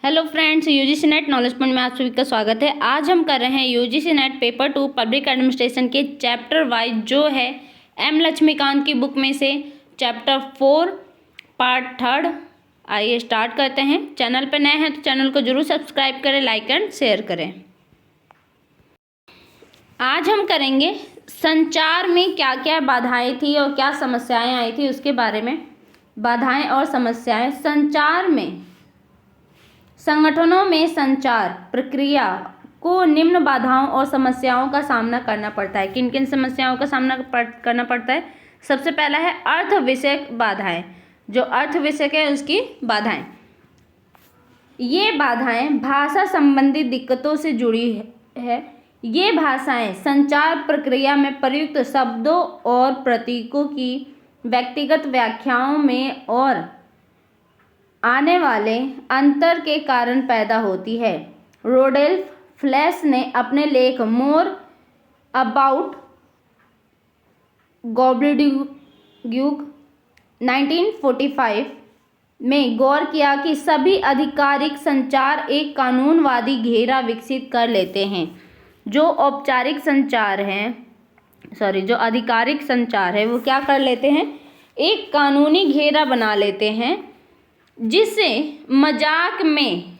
Hello friends, UGC net knowledge point में आप सभी का स्वागत है। आज हम कर रहे हैं UGC net paper 2 public administration के चैप्टर वाइज जो है एम लक्ष्मीकांत की बुक में से चैप्टर 4 पार्ट 3। आइए स्टार्ट करते हैं। चैनल पर नए हैं तो चैनल को जरूर सब्सक्राइब करें, लाइक एंड शेयर करें। आज हम करेंगे संचार में क्या क्या बाधाएं थी और क्या समस्याएं आई थी उसके बारे में। बाधाएं और समस्याएं। संचार में संगठनों में संचार प्रक्रिया को निम्न बाधाओं और समस्याओं का सामना करना पड़ता है। किन किन समस्याओं का सामना करना पड़ता है? सबसे पहला है अर्थ विषयक बाधाएं। जो अर्थ विषयक है उसकी बाधाएं, ये बाधाएं भाषा संबंधी दिक्कतों से जुड़ी है। ये भाषाएं संचार प्रक्रिया में प्रयुक्त शब्दों और प्रतीकों की व्यक्तिगत व्याख्याओं में और आने वाले अंतर के कारण पैदा होती है। रोडोल्फ फ्लेश ने अपने लेख मोर अबाउट गॉब्लिड्यूक 1945 में गौर किया कि सभी आधिकारिक संचार एक कानूनवादी घेरा विकसित कर लेते हैं। जो आधिकारिक संचार है वो क्या कर लेते हैं? एक कानूनी घेरा बना लेते हैं, जिसे मजाक में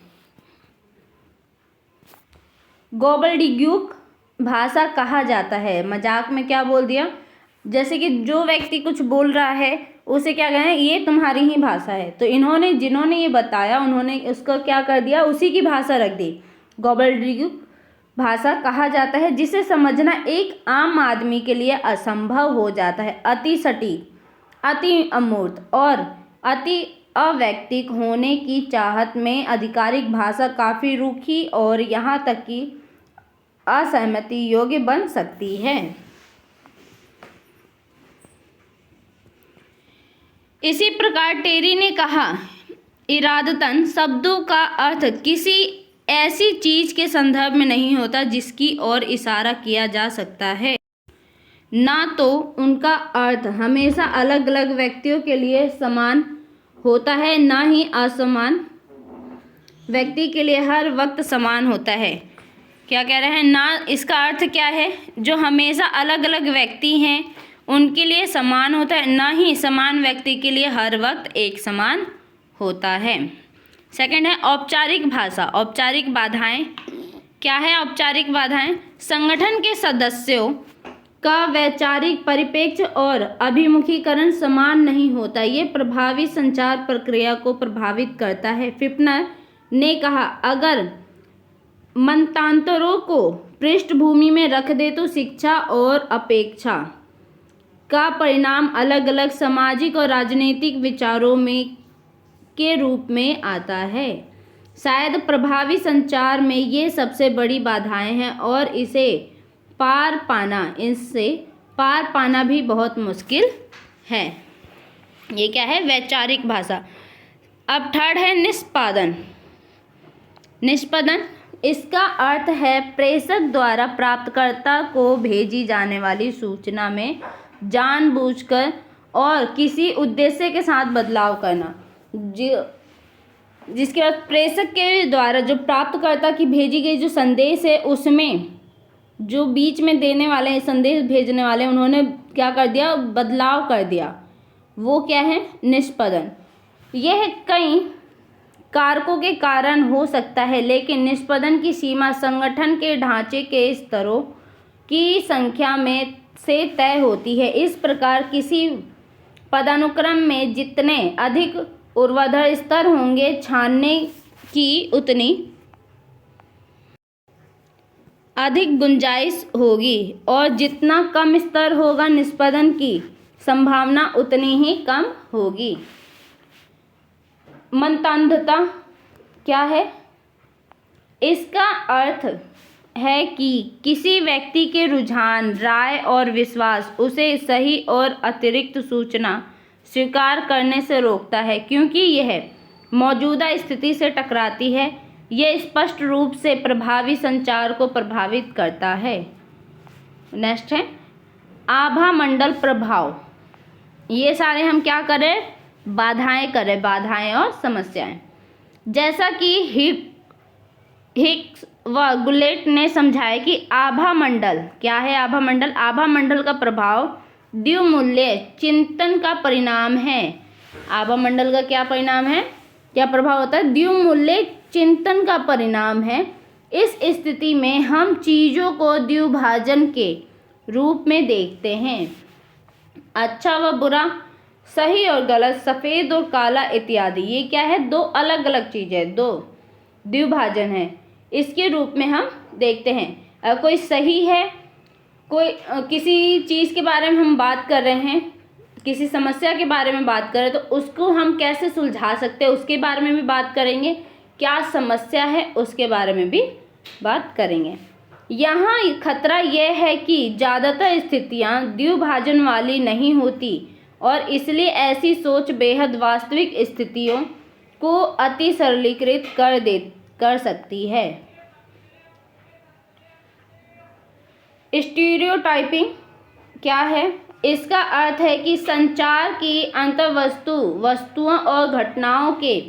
गॉब्लिड्यूक भाषा कहा जाता है। मजाक में क्या बोल दिया? जैसे कि जो व्यक्ति कुछ बोल रहा है उसे क्या कहें, ये तुम्हारी ही भाषा है। तो जिन्होंने ये बताया उन्होंने उसको क्या कर दिया, उसी की भाषा रख दी। गॉब्लिड्यूक भाषा कहा जाता है, जिसे समझना एक आम आदमी के लिए असंभव हो जाता है। अति सटीक, अति अमूर्त और अति अवैयक्तिक होने की चाहत में आधिकारिक भाषा काफ़ी रूखी और यहाँ तक कि असहमति योग्य बन सकती है। इसी प्रकार टेरी ने कहा, इरादतन शब्दों का अर्थ किसी ऐसी चीज के संदर्भ में नहीं होता जिसकी ओर इशारा किया जा सकता है। ना तो उनका अर्थ हमेशा अलग अलग व्यक्तियों के लिए समान होता है, ना ही असमान व्यक्ति के लिए हर वक्त समान होता है। क्या कह रहे हैं? ना इसका अर्थ क्या है, जो हमेशा अलग अलग व्यक्ति हैं उनके लिए समान होता है, ना ही समान व्यक्ति के लिए हर वक्त एक समान होता है। सेकंड है औपचारिक भाषा। औपचारिक बाधाएं क्या है? औपचारिक बाधाएं संगठन के सदस्यों का वैचारिक परिप्रेक्ष्य और अभिमुखीकरण समान नहीं होता। ये प्रभावी संचार प्रक्रिया को प्रभावित करता है। फिफ्नर ने कहा, अगर मतांतरों को पृष्ठभूमि में रख दे तो शिक्षा और अपेक्षा का परिणाम अलग अलग सामाजिक और राजनीतिक विचारों में के रूप में आता है। शायद प्रभावी संचार में ये सबसे बड़ी बाधाएं हैं और इससे पार पाना भी बहुत मुश्किल है। ये क्या है? वैचारिक भाषा। अब थर्ड है निष्पादन। निष्पादन इसका अर्थ है प्रेषक द्वारा प्राप्तकर्ता को भेजी जाने वाली सूचना में जानबूझकर और किसी उद्देश्य के साथ बदलाव करना। जिसके बाद प्रेषक के द्वारा जो प्राप्तकर्ता की भेजी गई जो संदेश है, उसमें जो बीच में देने वाले संदेश भेजने वाले उन्होंने क्या कर दिया? बदलाव कर दिया। वो क्या है? निष्पादन। यह कई कारकों के कारण हो सकता है, लेकिन निष्पादन की सीमा संगठन के ढांचे के स्तरों की संख्या में से तय होती है। इस प्रकार किसी पदानुक्रम में जितने अधिक ऊर्ध्वाधर स्तर होंगे, छानने की उतनी अधिक गुंजाइश होगी, और जितना कम स्तर होगा निष्पादन की संभावना उतनी ही कम होगी। मतांधता क्या है? इसका अर्थ है कि किसी व्यक्ति के रुझान, राय और विश्वास उसे सही और अतिरिक्त सूचना स्वीकार करने से रोकता है, क्योंकि यह मौजूदा स्थिति से टकराती है। यह स्पष्ट रूप से प्रभावी संचार को प्रभावित करता है। नेक्स्ट है आभा मंडल प्रभाव। ये सारे हम क्या करें? बाधाएं करें, बाधाएं और समस्याएं। जैसा कि हिग्स व गुलेट ने समझाया कि आभामंडल क्या है। आभामंडल का प्रभाव द्विमूल्य चिंतन का परिणाम है। आभामंडल का क्या परिणाम है, क्या प्रभाव होता है? द्विमूल्य चिंतन का परिणाम है। इस स्थिति में हम चीज़ों को द्विभाजन के रूप में देखते हैं। अच्छा व बुरा, सही और गलत, सफ़ेद और काला इत्यादि, ये क्या है? दो अलग अलग चीज़ें, दो द्विभाजन है, इसके रूप में हम देखते हैं। कोई सही है, कोई किसी चीज़ के बारे में हम बात कर रहे हैं, किसी समस्या के बारे में बात कर रहे हैं, तो उसको हम कैसे सुलझा सकते हैं उसके बारे में भी बात करेंगे। क्या समस्या है उसके बारे में भी बात करेंगे। यहाँ खतरा यह है कि ज़्यादातर स्थितियाँ द्विभाजन वाली नहीं होती और इसलिए ऐसी सोच बेहद वास्तविक स्थितियों को अति सरलीकृत कर सकती है। स्टीरियोटाइपिंग क्या है? इसका अर्थ है कि संचार की वस्तुओं और घटनाओं के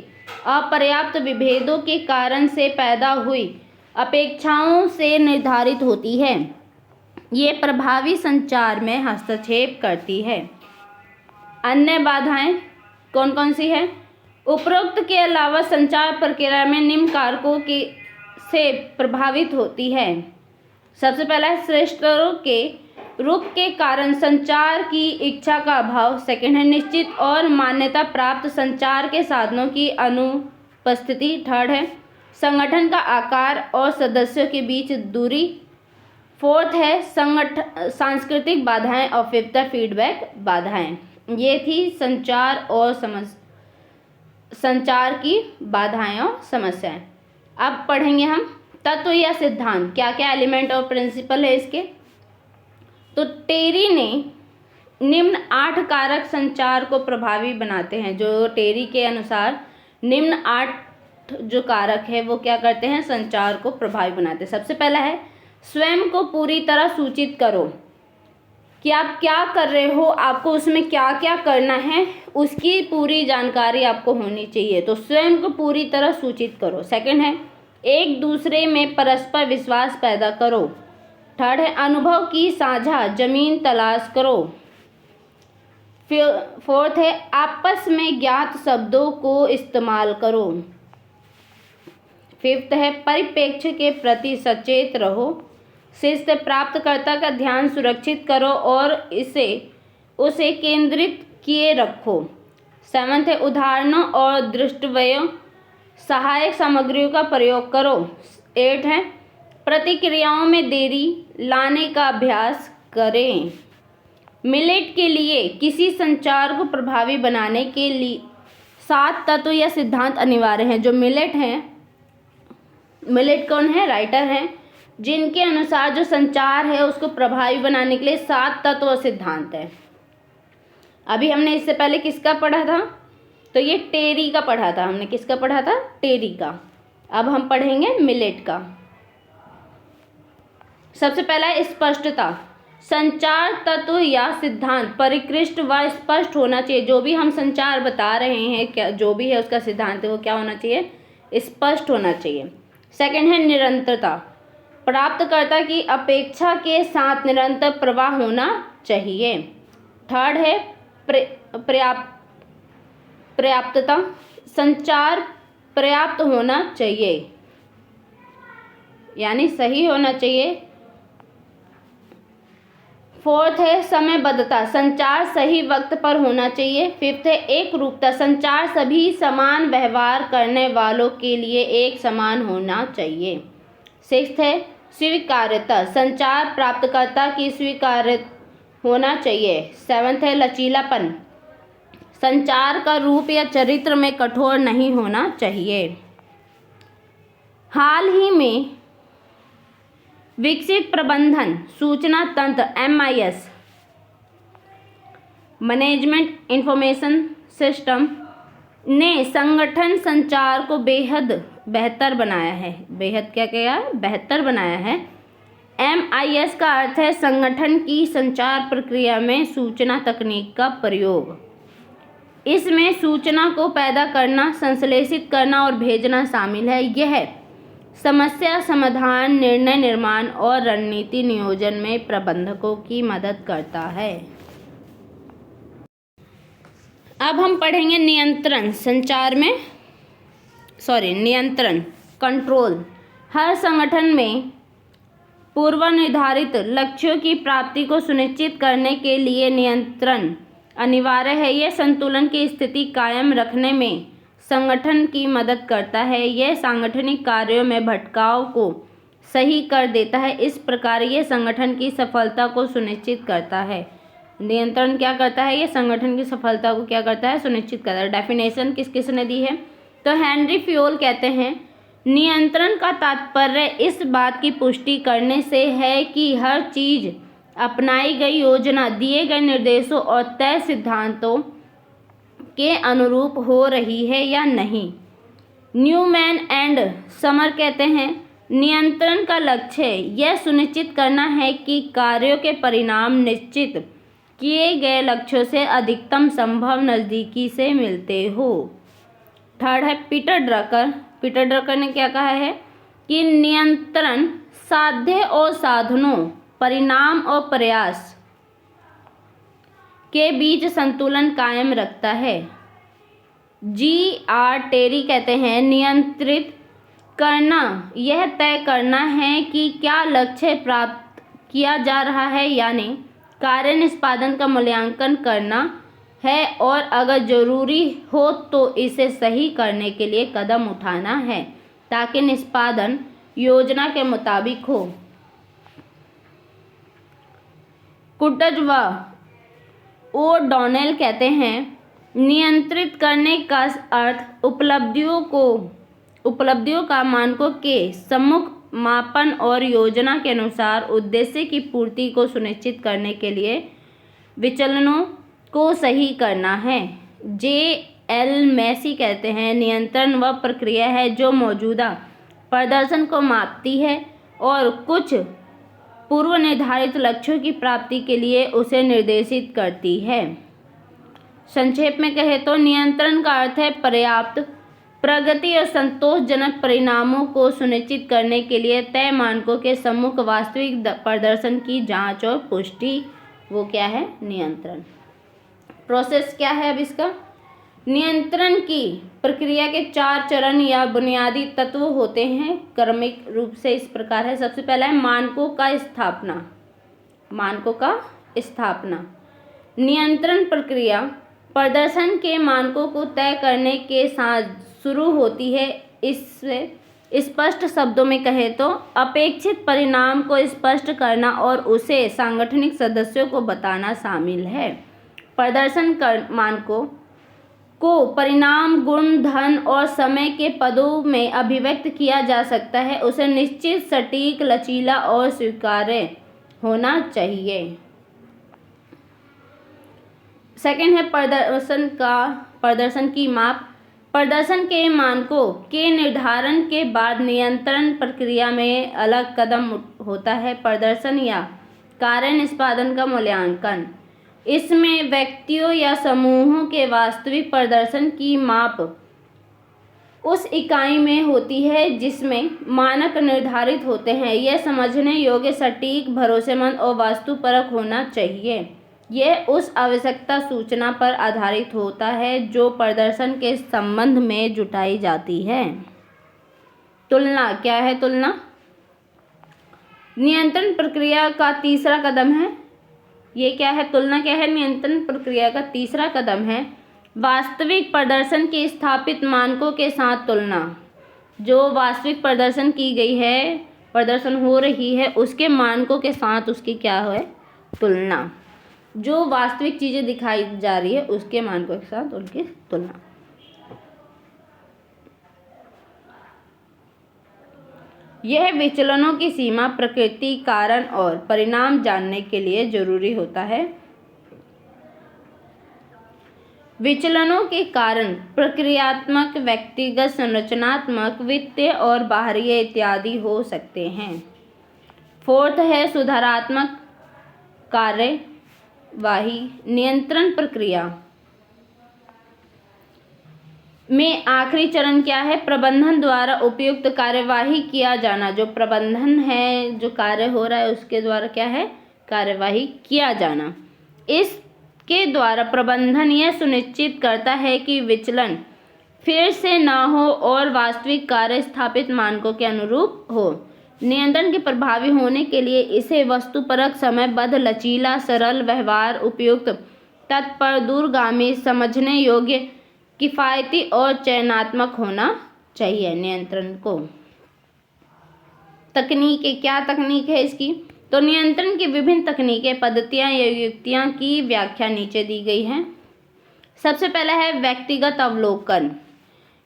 अपर्याप्त विभेदों के कारण से पैदा हुई अपेक्षाओं से निर्धारित होती है। ये प्रभावी संचार में हस्तक्षेप करती है। अन्य बाधाएं कौन कौन सी है? उपरोक्त के अलावा संचार प्रक्रिया में निम्न कारकों से प्रभावित होती है। सबसे पहला है श्रेष्ठतरों के रूप के कारण संचार की इच्छा का अभाव। सेकंड है निश्चित और मान्यता प्राप्त संचार के साधनों की अनुपस्थिति। थर्ड है संगठन का आकार और सदस्यों के बीच दूरी। फोर्थ है सांस्कृतिक बाधाएं और फिफ्थ है फीडबैक बाधाएं। ये थी संचार की बाधाएं और समस्याएं। अब पढ़ेंगे हम तत्व या सिद्धांत, क्या क्या एलिमेंट और प्रिंसिपल है इसके। तो टेरी ने निम्न 8 कारक संचार को प्रभावी बनाते हैं। जो टेरी के अनुसार निम्न 8 जो कारक है वो क्या करते हैं? संचार को प्रभावी बनाते हैं। सबसे पहला है स्वयं को पूरी तरह सूचित करो कि आप क्या कर रहे हो, आपको उसमें क्या क्या करना है, उसकी पूरी जानकारी आपको होनी चाहिए। तो स्वयं को पूरी तरह सूचित करो। सेकंड है एक दूसरे में परस्पर विश्वास पैदा करो। थर्ड है अनुभव की साझा जमीन तलाश करो। फोर्थ है आपस में ज्ञात शब्दों को इस्तेमाल करो। फिफ्थ है परिप्रेक्ष्य के प्रति सचेत रहो। सिक्स्थ है प्राप्तकर्ता का ध्यान सुरक्षित करो और उसे केंद्रित किए रखो। सेवंथ है उदाहरणों और दृष्टव्यों सहायक सामग्रियों का प्रयोग करो। 8 है प्रतिक्रियाओं में देरी लाने का अभ्यास करें। मिलेट के लिए किसी संचार को प्रभावी बनाने के लिए 7 तत्व या सिद्धांत अनिवार्य हैं। जो मिलेट कौन है? राइटर हैं, जिनके अनुसार जो संचार है उसको प्रभावी बनाने के लिए 7 तत्व और सिद्धांत है। अभी हमने इससे पहले किसका पढ़ा था? तो ये टेरी का पढ़ा था हमने। किसका पढ़ा था? टेरी का। अब हम पढ़ेंगे मिलेट का। सबसे पहला है स्पष्टता। संचार तत्व या सिद्धांत परिष्कृत व स्पष्ट होना चाहिए। जो भी हम संचार बता रहे हैं, क्या जो भी है उसका सिद्धांत है वो क्या होना चाहिए? स्पष्ट होना चाहिए। सेकंड है निरंतरता। प्राप्तकर्ता की अपेक्षा के साथ निरंतर प्रवाह होना चाहिए। थर्ड है पर्याप्तता। संचार पर्याप्त होना चाहिए, यानी सही होना चाहिए। फोर्थ है समयबद्धता। संचार सही वक्त पर होना चाहिए। फिफ्थ है एक रूपता। संचार सभी समान व्यवहार करने वालों के लिए एक समान होना चाहिए। सिक्स्थ है स्वीकार्यता। संचार प्राप्तकर्ता की स्वीकार्य होना चाहिए। सेवंथ है लचीलापन। संचार का रूप या चरित्र में कठोर नहीं होना चाहिए। हाल ही में विकसित प्रबंधन सूचना तंत्र MIS मैनेजमेंट इंफॉर्मेशन सिस्टम ने संगठन संचार को बेहद बेहतर बनाया है। बेहद क्या किया? बेहतर बनाया है। MIS का अर्थ है संगठन की संचार प्रक्रिया में सूचना तकनीक का प्रयोग। इसमें सूचना को पैदा करना, संश्लेषित करना और भेजना शामिल है। यह समस्या समाधान, निर्णय निर्माण और रणनीति नियोजन में प्रबंधकों की मदद करता है। अब हम पढ़ेंगे नियंत्रण। नियंत्रण, कंट्रोल। हर संगठन में पूर्व निर्धारित लक्ष्यों की प्राप्ति को सुनिश्चित करने के लिए नियंत्रण अनिवार्य है। यह संतुलन की स्थिति कायम रखने में संगठन की मदद करता है। यह सांगठनिक कार्यों में भटकाव को सही कर देता है। इस प्रकार यह संगठन की सफलता को सुनिश्चित करता है। नियंत्रण क्या करता है? यह संगठन की सफलता को क्या करता है? सुनिश्चित करता है। डेफिनेशन किसने दी है? तो हेनरी फ्योल कहते हैं, नियंत्रण का तात्पर्य इस बात की पुष्टि करने से है कि हर चीज अपनाई गई योजना, दिए गए निर्देशों और तय सिद्धांतों के अनुरूप हो रही है या नहीं। न्यूमैन एंड समर कहते हैं, नियंत्रण का लक्ष्य यह सुनिश्चित करना है कि कार्यों के परिणाम निश्चित किए गए लक्ष्यों से अधिकतम संभव नज़दीकी से मिलते हो। थर्ड है पीटर ड्रकर। पीटर ड्रकर ने क्या कहा है कि नियंत्रण साध्य और साधनों, परिणाम और प्रयास के बीच संतुलन कायम रखता है। जी.आर. टेरी कहते हैं, नियंत्रित करना यह तय करना है कि क्या लक्ष्य प्राप्त किया जा रहा है या नहीं। कार्य निष्पादन का मूल्यांकन करना है और अगर जरूरी हो तो इसे सही करने के लिए कदम उठाना है ताकि निष्पादन योजना के मुताबिक हो। कुटज व ओ'डॉनेल कहते हैं, नियंत्रित करने का अर्थ उपलब्धियों का मानकों के सम्मुख मापन और योजना के अनुसार उद्देश्य की पूर्ति को सुनिश्चित करने के लिए विचलनों को सही करना है। जे.एल. मैसी कहते हैं, नियंत्रण वह प्रक्रिया है जो मौजूदा प्रदर्शन को मापती है और कुछ पूर्व निर्धारित लक्ष्यों की प्राप्ति के लिए उसे निर्देशित करती है। संक्षेप में कहें तो नियंत्रण का अर्थ है पर्याप्त प्रगति और संतोषजनक परिणामों को सुनिश्चित करने के लिए तय मानकों के सम्मुख वास्तविक प्रदर्शन की जांच और पुष्टि। वो क्या है? नियंत्रण। प्रोसेस क्या है अब इसका? नियंत्रण की प्रक्रिया के 4 चरण या बुनियादी तत्व होते हैं। क्रमिक रूप से इस प्रकार है। सबसे पहला है मानकों का स्थापना। नियंत्रण प्रक्रिया प्रदर्शन के मानकों को तय करने के साथ शुरू होती है। इससे स्पष्ट शब्दों में कहें तो अपेक्षित परिणाम को स्पष्ट करना और उसे सांगठनिक सदस्यों को बताना शामिल है। प्रदर्शन मानकों को परिणाम, गुण, धन और समय के पदों में अभिव्यक्त किया जा सकता है। उसे निश्चित, सटीक, लचीला और स्वीकार्य होना चाहिए। सेकंड है प्रदर्शन की माप। प्रदर्शन के मानकों के निर्धारण के बाद नियंत्रण प्रक्रिया में अगला कदम होता है प्रदर्शन या कार्य निष्पादन का मूल्यांकन। इसमें व्यक्तियों या समूहों के वास्तविक प्रदर्शन की माप उस इकाई में होती है जिसमें मानक निर्धारित होते हैं। यह समझने योग्य, सटीक, भरोसेमंद और वास्तुपरक होना चाहिए। यह उस आवश्यकता सूचना पर आधारित होता है जो प्रदर्शन के संबंध में जुटाई जाती है। तुलना क्या है? तुलना नियंत्रण प्रक्रिया का तीसरा कदम है। ये क्या है? तुलना क्या है? नियंत्रण प्रक्रिया का तीसरा कदम है वास्तविक प्रदर्शन के स्थापित मानकों के साथ तुलना। जो वास्तविक प्रदर्शन की गई है, प्रदर्शन हो रही है, उसके मानकों के साथ उसकी क्या है? तुलना। जो वास्तविक चीज़ें दिखाई जा रही है उसके मानकों के साथ उनकी तुलना। यह विचलनों की सीमा, प्रकृति, कारण और परिणाम जानने के लिए जरूरी होता है। विचलनों के कारण प्रक्रियात्मक, व्यक्तिगत, संरचनात्मक, वित्तीय और बाहरी इत्यादि हो सकते हैं। फोर्थ है सुधारात्मक कार्यवाही। नियंत्रण प्रक्रिया में आखिरी चरण क्या है? प्रबंधन द्वारा उपयुक्त कार्यवाही किया जाना। जो प्रबंधन है, जो कार्य हो रहा है उसके द्वारा क्या है? कार्यवाही किया जाना। इसके द्वारा प्रबंधन यह सुनिश्चित करता है कि विचलन फिर से ना हो और वास्तविक कार्य स्थापित मानकों के अनुरूप हो। नियंत्रण के प्रभावी होने के लिए इसे वस्तुपरक, समयबद्ध, लचीला, सरल, व्यवहार उपयुक्त, तत्पर, दूरगामी, समझने योग्य, किफायती और चयनात्मक होना चाहिए। नियंत्रण को तकनीकें, क्या तकनीक है इसकी? तो नियंत्रण की विभिन्न तकनीकें, पद्धतियां या युक्तियां की व्याख्या नीचे दी गई है। सबसे पहला है व्यक्तिगत अवलोकन।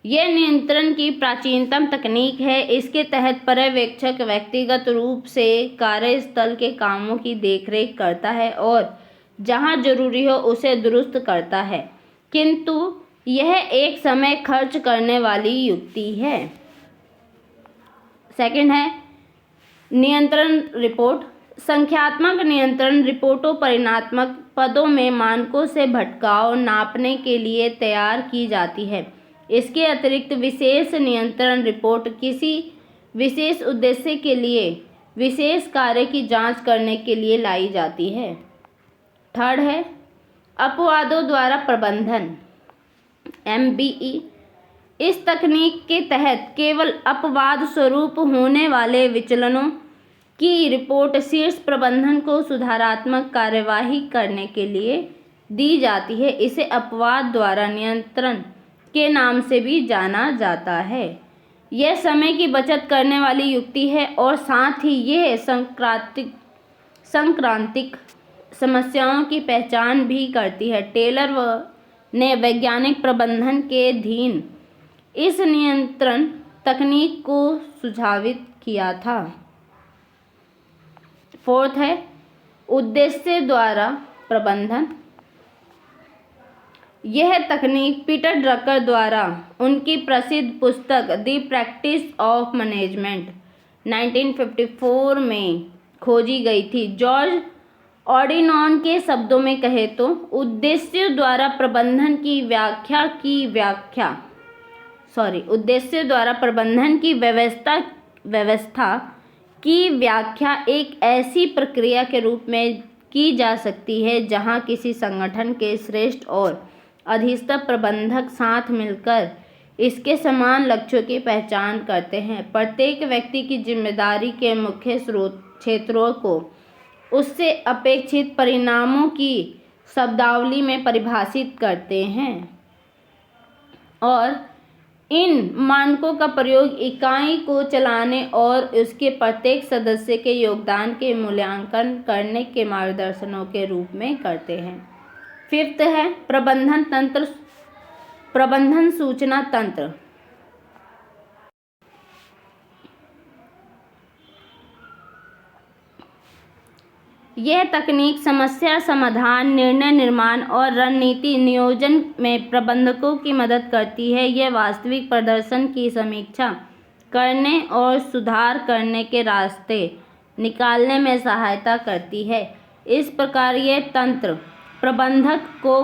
यह नियंत्रण की प्राचीनतम तकनीक है। इसके तहत पर्यवेक्षक व्यक्तिगत रूप से कार्यस्थल के कामों की देखरेख करता है और जहां जरूरी हो उसे दुरुस्त करता है, किंतु यह एक समय खर्च करने वाली युक्ति है। सेकंड है नियंत्रण रिपोर्ट। संख्यात्मक नियंत्रण रिपोर्टों परिमाणात्मक पदों में मानकों से भटकाव नापने के लिए तैयार की जाती है। इसके अतिरिक्त विशेष नियंत्रण रिपोर्ट किसी विशेष उद्देश्य के लिए विशेष कार्य की जांच करने के लिए लाई जाती है। थर्ड है अपवादों द्वारा प्रबंधन, MBE। इस तकनीक के तहत केवल अपवाद स्वरूप होने वाले विचलनों की रिपोर्ट शीर्ष प्रबंधन को सुधारात्मक कार्यवाही करने के लिए दी जाती है। इसे अपवाद द्वारा नियंत्रण के नाम से भी जाना जाता है। यह समय की बचत करने वाली युक्ति है और साथ ही यह सांक्रातिक समस्याओं की पहचान भी करती है। टेलर ने वैज्ञानिक प्रबंधन के अधीन इस नियंत्रण तकनीक को सुझावित किया था। फोर्थ है उद्देश्य द्वारा प्रबंधन। यह तकनीक पीटर ड्रकर द्वारा उनकी प्रसिद्ध पुस्तक द प्रैक्टिस ऑफ मैनेजमेंट 1954 में खोजी गई थी। जॉर्ज ऑर्डिनॉन के शब्दों में कहे तो उद्देश्य द्वारा प्रबंधन की व्यवस्था की व्याख्या एक ऐसी प्रक्रिया के रूप में की जा सकती है जहां किसी संगठन के श्रेष्ठ और अधिकतम प्रबंधक साथ मिलकर इसके समान लक्ष्यों की पहचान करते हैं। प्रत्येक व्यक्ति की जिम्मेदारी के मुख्य क्षेत्रों को उससे अपेक्षित परिणामों की शब्दावली में परिभाषित करते हैं और इन मानकों का प्रयोग इकाई को चलाने और उसके प्रत्येक सदस्य के योगदान के मूल्यांकन करने के मार्गदर्शनों के रूप में करते हैं। फिफ्थ है प्रबंधन सूचना तंत्र। यह तकनीक समस्या समाधान, निर्णय निर्माण और रणनीति नियोजन में प्रबंधकों की मदद करती है। यह वास्तविक प्रदर्शन की समीक्षा करने और सुधार करने के रास्ते निकालने में सहायता करती है। इस प्रकार यह तंत्र प्रबंधक को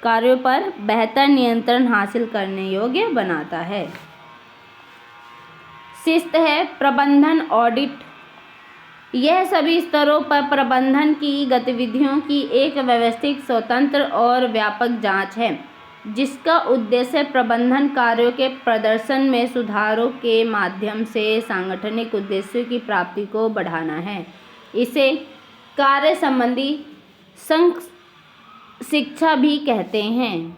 कार्यों पर बेहतर नियंत्रण हासिल करने योग्य बनाता है। सिक्स्थ है प्रबंधन ऑडिट। यह सभी स्तरों पर प्रबंधन की गतिविधियों की एक व्यवस्थित, स्वतंत्र और व्यापक जांच है, जिसका उद्देश्य प्रबंधन कार्यों के प्रदर्शन में सुधारों के माध्यम से सांगठनिक उद्देश्यों की प्राप्ति को बढ़ाना है। इसे कार्य संबंधी शिक्षा भी कहते हैं।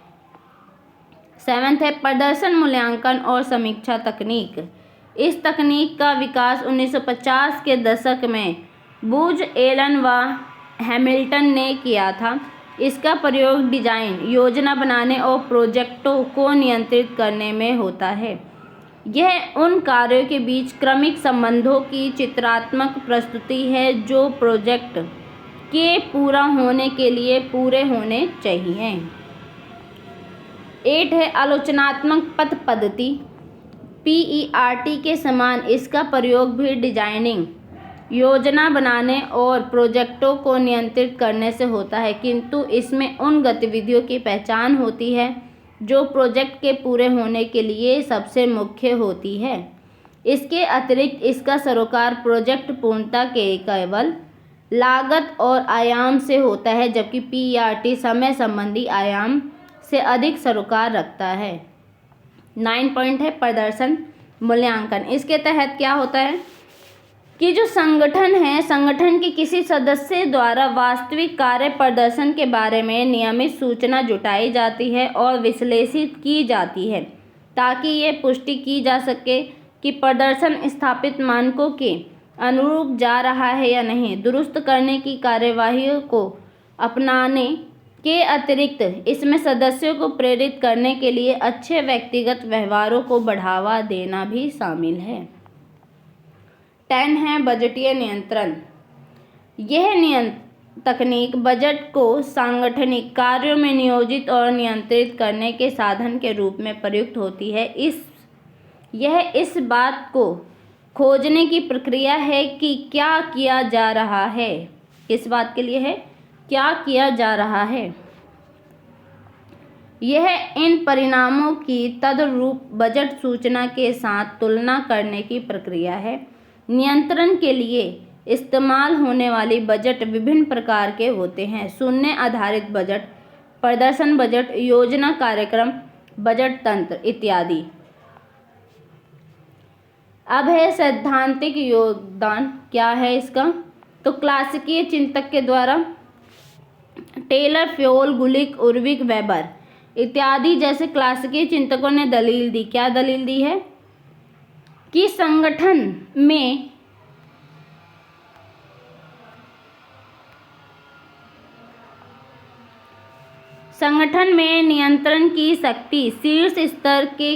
सेवंथ है प्रदर्शन मूल्यांकन और समीक्षा तकनीक। इस तकनीक का विकास 1950 के दशक में बूच एलन व हैमिल्टन ने किया था। इसका प्रयोग डिजाइन, योजना बनाने और प्रोजेक्टों को नियंत्रित करने में होता है। यह उन कार्यों के बीच क्रमिक संबंधों की चित्रात्मक प्रस्तुति है जो प्रोजेक्ट के पूरा होने के लिए पूरे होने चाहिए। 8 है आलोचनात्मक पथ पद्धति। PERT के समान इसका प्रयोग भी डिजाइनिंग, योजना बनाने और प्रोजेक्टों को नियंत्रित करने से होता है, किंतु इसमें उन गतिविधियों की पहचान होती है जो प्रोजेक्ट के पूरे होने के लिए सबसे मुख्य होती है। इसके अतिरिक्त इसका सरोकार प्रोजेक्ट पूर्णता के केवल लागत और आयाम से होता है, जबकि PERT समय संबंधी आयाम से अधिक सरोकार रखता है। 9 पॉइंट है प्रदर्शन मूल्यांकन। इसके तहत क्या होता है कि जो संगठन है, संगठन के किसी सदस्य द्वारा वास्तविक कार्य प्रदर्शन के बारे में नियमित सूचना जुटाई जाती है और विश्लेषित की जाती है, ताकि ये पुष्टि की जा सके कि प्रदर्शन स्थापित मानकों के अनुरूप जा रहा है या नहीं। दुरुस्त करने की कार्यवाहियों को अपनाने के अतिरिक्त इसमें सदस्यों को प्रेरित करने के लिए अच्छे व्यक्तिगत व्यवहारों को बढ़ावा देना भी शामिल है। 10 है बजटीय नियंत्रण। यह तकनीक बजट को सांगठनिक कार्यों में नियोजित और नियंत्रित करने के साधन के रूप में प्रयुक्त होती है। यह इस बात को खोजने की प्रक्रिया है कि क्या किया जा रहा है। किस बात के लिए है? क्या किया जा रहा है। यह इन परिणामों की तदनुरूप बजट सूचना के साथ तुलना करने की प्रक्रिया है। नियंत्रण के लिए इस्तेमाल होने वाली बजट विभिन्न प्रकार के होते हैं: शून्य आधारित बजट, प्रदर्शन बजट, योजना कार्यक्रम बजट तंत्र इत्यादि। अब है सैद्धांतिक योगदान। क्या है इसका? तो क्लासिकीय चिंतक के द्वारा टेलर, फ्योल, गुलिक, उर्विक, वेबर इत्यादि जैसे क्लासिकीय चिंतकों ने दलील दी। क्या दलील दी है? कि संगठन में नियंत्रण की शक्ति शीर्ष स्तर के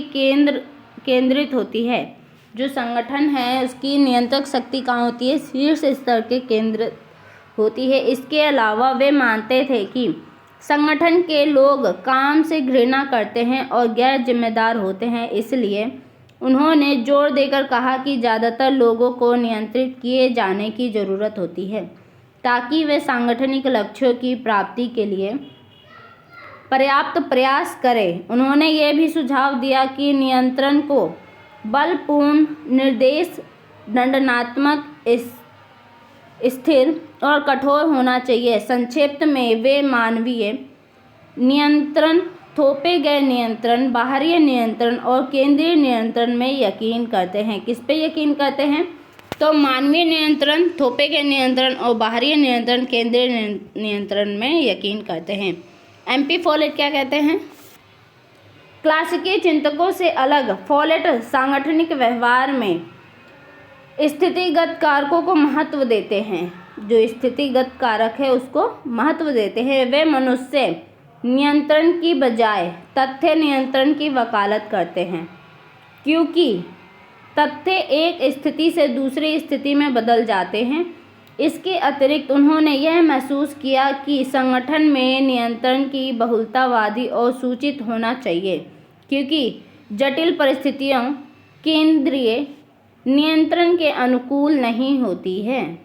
केंद्रित होती है। जो संगठन है उसकी नियंत्रक शक्ति कहाँ होती है? शीर्ष स्तर के केंद्र होती है। इसके अलावा वे मानते थे कि संगठन के लोग काम से घृणा करते हैं और गैर जिम्मेदार होते हैं। इसलिए उन्होंने जोर देकर कहा कि ज़्यादातर लोगों को नियंत्रित किए जाने की ज़रूरत होती है, ताकि वे सांगठनिक लक्ष्यों की प्राप्ति के लिए पर्याप्त प्रयास करें। उन्होंने ये भी सुझाव दिया कि नियंत्रण को बलपूर्ण, निर्देश, दंडात्मक, स्थिर और कठोर होना चाहिए। संक्षेप में वे मानवीय नियंत्रण, थोपे गए नियंत्रण, बाहरी नियंत्रण और केंद्रीय नियंत्रण में यकीन करते हैं। किस पे यकीन करते हैं? तो मानवीय नियंत्रण, थोपे गए नियंत्रण और बाहरी नियंत्रण, केंद्रीय नियंत्रण में यकीन करते हैं। MP फॉलेट क्या कहते हैं? क्लासिकीय चिंतकों से अलग फॉलेट सांगठनिक व्यवहार में स्थितिगत कारकों को महत्व देते हैं। जो स्थितिगत कारक है उसको महत्व देते हैं। वे मनुष्य नियंत्रण की बजाय तथ्य नियंत्रण की वकालत करते हैं, क्योंकि तथ्य एक स्थिति से दूसरी स्थिति में बदल जाते हैं। इसके अतिरिक्त उन्होंने यह महसूस किया कि संगठन में नियंत्रण की बहुलतावादी और सूचित होना चाहिए, क्योंकि जटिल परिस्थितियों केंद्रीय नियंत्रण के अनुकूल नहीं होती है।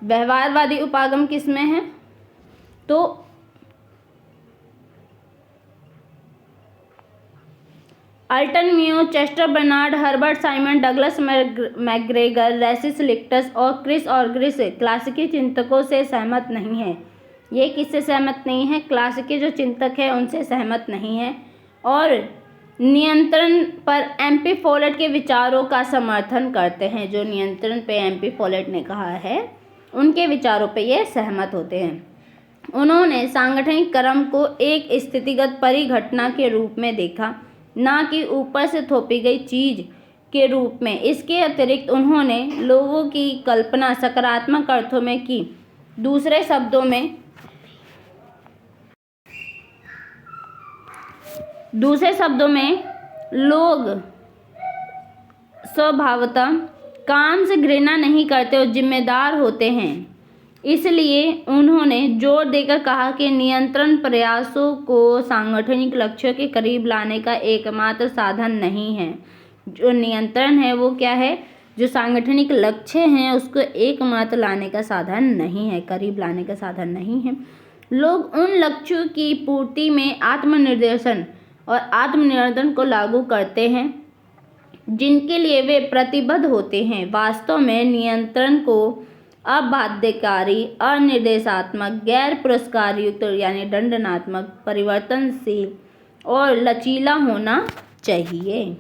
व्यवहारवादी उपागम किसमें है? तो Elton Mayo, Chester Barnard, Herbert Simon, Douglas McGregor, Rensis Likert और क्रिस ऑर्ग्रिस क्लासिकी चिंतकों से सहमत नहीं है। ये किससे सहमत नहीं है? क्लासिकी जो चिंतक है उनसे सहमत नहीं है और नियंत्रण पर MP फॉलेट के विचारों का समर्थन करते हैं। जो नियंत्रण पे MP फॉलेट ने कहा है उनके विचारों पे ये सहमत होते हैं। उन्होंने सांगठनिक क्रम को एक स्थितिगत परिघटना के रूप में देखा, ना कि ऊपर से थोपी गई चीज के रूप में। इसके अतिरिक्त उन्होंने लोगों की कल्पना सकारात्मक अर्थों में की। दूसरे शब्दों में लोग स्वभावतः काम से घृणा नहीं करते और जिम्मेदार होते हैं। इसलिए उन्होंने जोर देकर कहा कि नियंत्रण प्रयासों को सांगठनिक लक्ष्यों के करीब लाने का एकमात्र साधन नहीं है। जो नियंत्रण है वो क्या है? जो सांगठनिक लक्ष्य हैं उसको एकमात्र लाने का साधन नहीं है, करीब लाने का साधन नहीं है। लोग उन लक्ष्यों की पूर्ति में आत्मनिर्देशन और आत्मनियंत्रण को लागू करते हैं जिनके लिए वे प्रतिबद्ध होते हैं। वास्तव में नियंत्रण को अबाध्यकारी, अनिर्देशात्मक, गैर पुरस्कार युक्त यानी दंडनात्मक, परिवर्तनशील और लचीला होना चाहिए।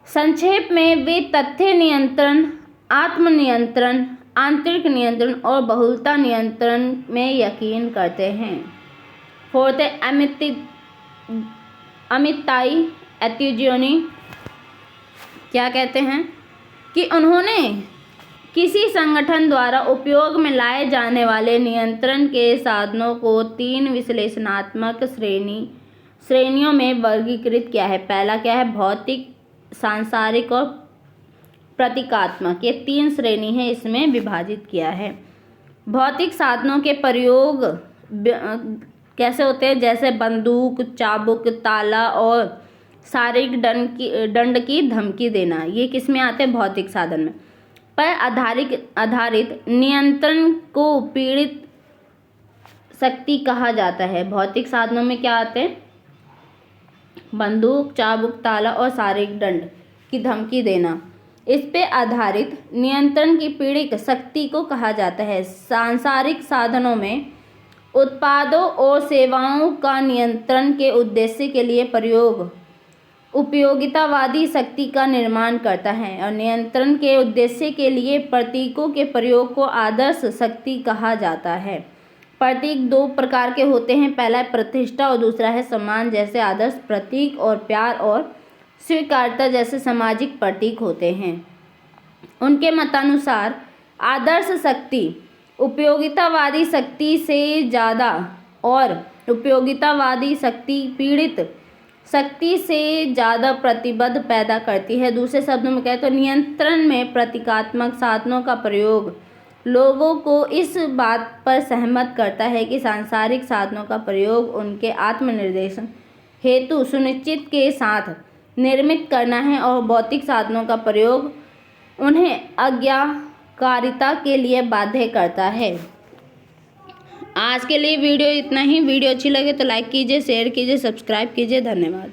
संक्षेप में वे तथ्य नियंत्रण, आत्मनियंत्रण, आंतरिक नियंत्रण और बहुलता नियंत्रण में यकीन करते हैं। फोर्थ है अमिताई एत्युजियोनी क्या कहते हैं कि उन्होंने किसी संगठन द्वारा उपयोग में लाए जाने वाले नियंत्रण के साधनों को 3 विश्लेषणात्मक श्रेणियों में वर्गीकृत किया है। पहला क्या है? भौतिक, सांसारिक और प्रतीकात्मक। ये 3 श्रेणी है, इसमें विभाजित किया है। भौतिक साधनों के प्रयोग कैसे होते हैं? जैसे बंदूक, चाबुक, ताला और शारीरिक दंड की धमकी देना, ये किस में आते हैं? भौतिक साधन में। पर आधारित नियंत्रण को पीड़ित शक्ति कहा जाता है। भौतिक साधनों में क्या आते हैं? बंदूक, चाबुक, ताला और शारीरिक दंड की धमकी देना। इस पे आधारित नियंत्रण की पीड़ित शक्ति को कहा जाता है। सांसारिक साधनों में उत्पादों और सेवाओं का नियंत्रण के उद्देश्य के लिए प्रयोग उपयोगितावादी शक्ति का निर्माण करता है और नियंत्रण के उद्देश्य के लिए प्रतीकों के प्रयोग को आदर्श शक्ति कहा जाता है। प्रतीक 2 प्रकार के होते हैं, पहला है प्रतिष्ठा और दूसरा है सम्मान जैसे आदर्श प्रतीक, और प्यार और स्वीकार्यता जैसे सामाजिक प्रतीक होते हैं। उनके मतानुसार आदर्श शक्ति उपयोगितावादी शक्ति से ज़्यादा और उपयोगितावादी शक्ति पीड़ित शक्ति से ज़्यादा प्रतिबद्ध पैदा करती है। दूसरे शब्दों में कहें तो नियंत्रण में प्रतीकात्मक साधनों का प्रयोग लोगों को इस बात पर सहमत करता है कि सांसारिक साधनों का प्रयोग उनके आत्मनिर्देशन हेतु सुनिश्चित के साथ निर्मित करना है और भौतिक साधनों का प्रयोग उन्हें आज्ञाकारिता के लिए बाध्य करता है। आज के लिए वीडियो इतना ही। वीडियो अच्छी लगे तो लाइक कीजिए, शेयर कीजिए, सब्सक्राइब कीजिए। धन्यवाद।